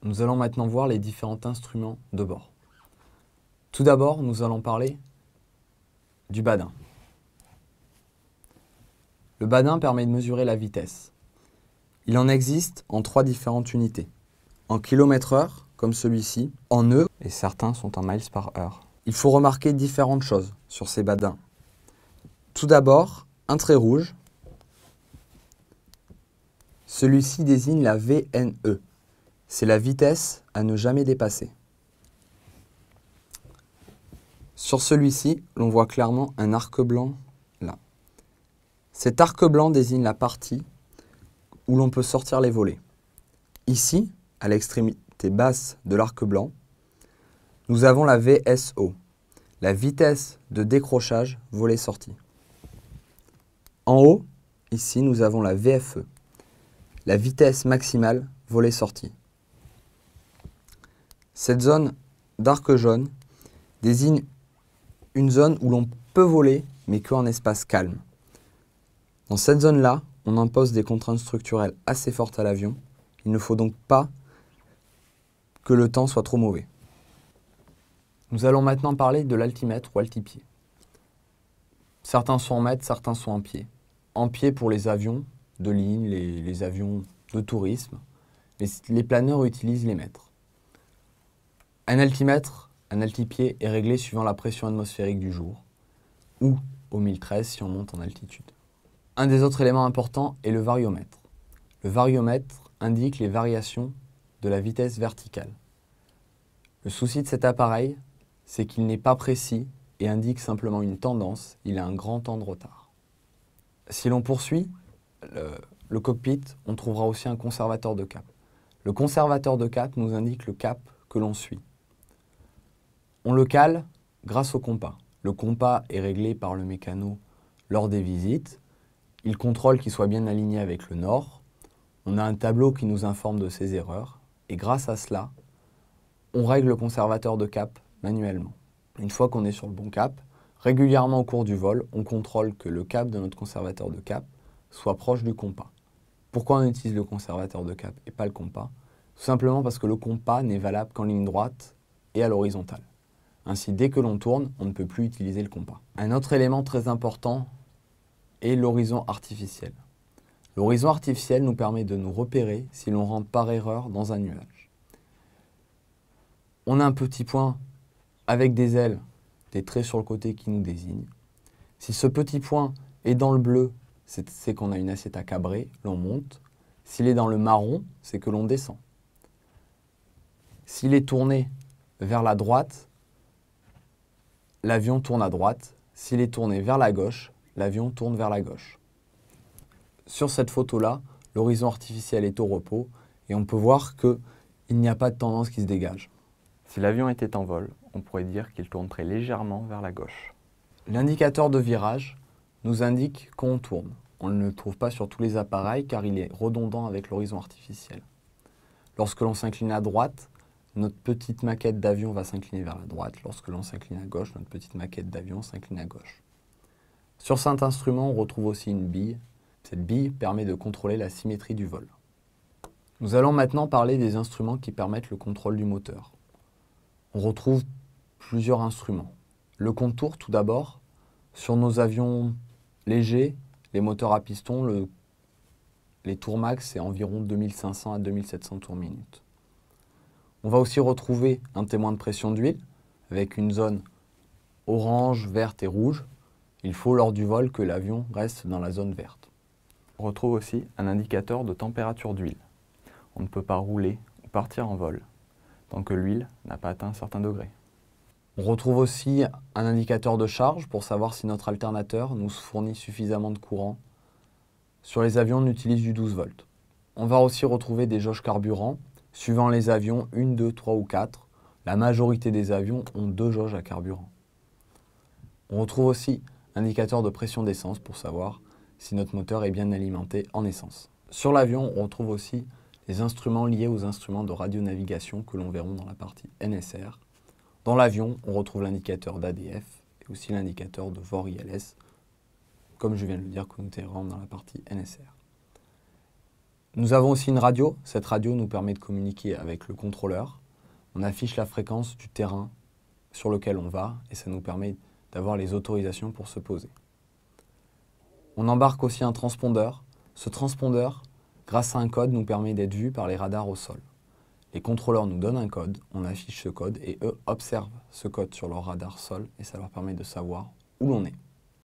Nous allons maintenant voir les différents instruments de bord. Tout d'abord, nous allons parler du badin. Le badin permet de mesurer la vitesse. Il en existe en 3 différentes unités. En km/h, comme celui-ci, en nœuds, et certains sont en miles par heure. Il faut remarquer différentes choses sur ces badins. Tout d'abord, un trait rouge. Celui-ci désigne la VNE. C'est la vitesse à ne jamais dépasser. Sur celui-ci, l'on voit clairement un arc blanc là. Cet arc blanc désigne la partie où l'on peut sortir les volets. Ici, à l'extrémité basse de l'arc blanc, nous avons la VSO, la vitesse de décrochage volet-sortie. En haut, ici, nous avons la VFE, la vitesse maximale volet-sortie. Cette zone d'arc jaune désigne une zone où l'on peut voler, mais qu'en espace calme. Dans cette zone-là, on impose des contraintes structurelles assez fortes à l'avion. Il ne faut donc pas que le temps soit trop mauvais. Nous allons maintenant parler de l'altimètre ou altipied. Certains sont en mètres, certains sont en pieds. En pied pour les avions de ligne, les avions de tourisme. Les planeurs utilisent les mètres. Un altimètre, un altipied est réglé suivant la pression atmosphérique du jour ou au 1013 si on monte en altitude. Un des autres éléments importants est le variomètre. Le variomètre indique les variations de la vitesse verticale. Le souci de cet appareil, c'est qu'il n'est pas précis et indique simplement une tendance, il a un grand temps de retard. Si l'on poursuit le cockpit, on trouvera aussi un conservateur de cap. Le conservateur de cap nous indique le cap que l'on suit. On le cale grâce au compas. Le compas est réglé par le mécano lors des visites. Il contrôle qu'il soit bien aligné avec le nord. On a un tableau qui nous informe de ses erreurs. Et grâce à cela, on règle le conservateur de cap manuellement. Une fois qu'on est sur le bon cap, régulièrement au cours du vol, on contrôle que le cap de notre conservateur de cap soit proche du compas. Pourquoi on utilise le conservateur de cap et pas le compas? Tout simplement parce que le compas n'est valable qu'en ligne droite et à l'horizontale. Ainsi, dès que l'on tourne, on ne peut plus utiliser le compas. Un autre élément très important est l'horizon artificiel. L'horizon artificiel nous permet de nous repérer si l'on rentre par erreur dans un nuage. On a un petit point avec des ailes, des traits sur le côté qui nous désignent. Si ce petit point est dans le bleu, c'est qu'on a une assiette à cabrer, l'on monte. S'il est dans le marron, c'est que l'on descend. S'il est tourné vers la droite, l'avion tourne à droite. S'il est tourné vers la gauche, l'avion tourne vers la gauche. Sur cette photo-là, l'horizon artificiel est au repos et on peut voir qu'il n'y a pas de tendance qui se dégage. Si l'avion était en vol, on pourrait dire qu'il tourne très légèrement vers la gauche. L'indicateur de virage nous indique qu'on tourne. On ne le trouve pas sur tous les appareils car il est redondant avec l'horizon artificiel. Lorsque l'on s'incline à droite, notre petite maquette d'avion va s'incliner vers la droite. Lorsque l'on s'incline à gauche, notre petite maquette d'avion s'incline à gauche. Sur cet instrument, on retrouve aussi une bille. Cette bille permet de contrôler la symétrie du vol. Nous allons maintenant parler des instruments qui permettent le contrôle du moteur. On retrouve plusieurs instruments. Le contour, tout d'abord. Sur nos avions légers, les moteurs à piston, les tours max, c'est environ 2500 à 2700 tours minute. On va aussi retrouver un témoin de pression d'huile avec une zone orange, verte et rouge. Il faut lors du vol que l'avion reste dans la zone verte. On retrouve aussi un indicateur de température d'huile. On ne peut pas rouler ou partir en vol tant que l'huile n'a pas atteint un certain degré. On retrouve aussi un indicateur de charge pour savoir si notre alternateur nous fournit suffisamment de courant. Sur les avions, on utilise du 12 volts. On va aussi retrouver des jauges carburant. Suivant les avions, 1, 2, 3 ou 4, la majorité des avions ont 2 jauges à carburant. On retrouve aussi un indicateur de pression d'essence pour savoir si notre moteur est bien alimenté en essence. Sur l'avion, on retrouve aussi les instruments liés aux instruments de radionavigation que l'on verra dans la partie NSR. Dans l'avion, on retrouve l'indicateur d'ADF et aussi l'indicateur de VOR-ILS, comme je viens de le dire, que nous verrons dans la partie NSR. Nous avons aussi une radio. Cette radio nous permet de communiquer avec le contrôleur. On affiche la fréquence du terrain sur lequel on va et ça nous permet d'avoir les autorisations pour se poser. On embarque aussi un transpondeur. Ce transpondeur, grâce à un code, nous permet d'être vu par les radars au sol. Les contrôleurs nous donnent un code, on affiche ce code et eux observent ce code sur leur radar sol et ça leur permet de savoir où l'on est.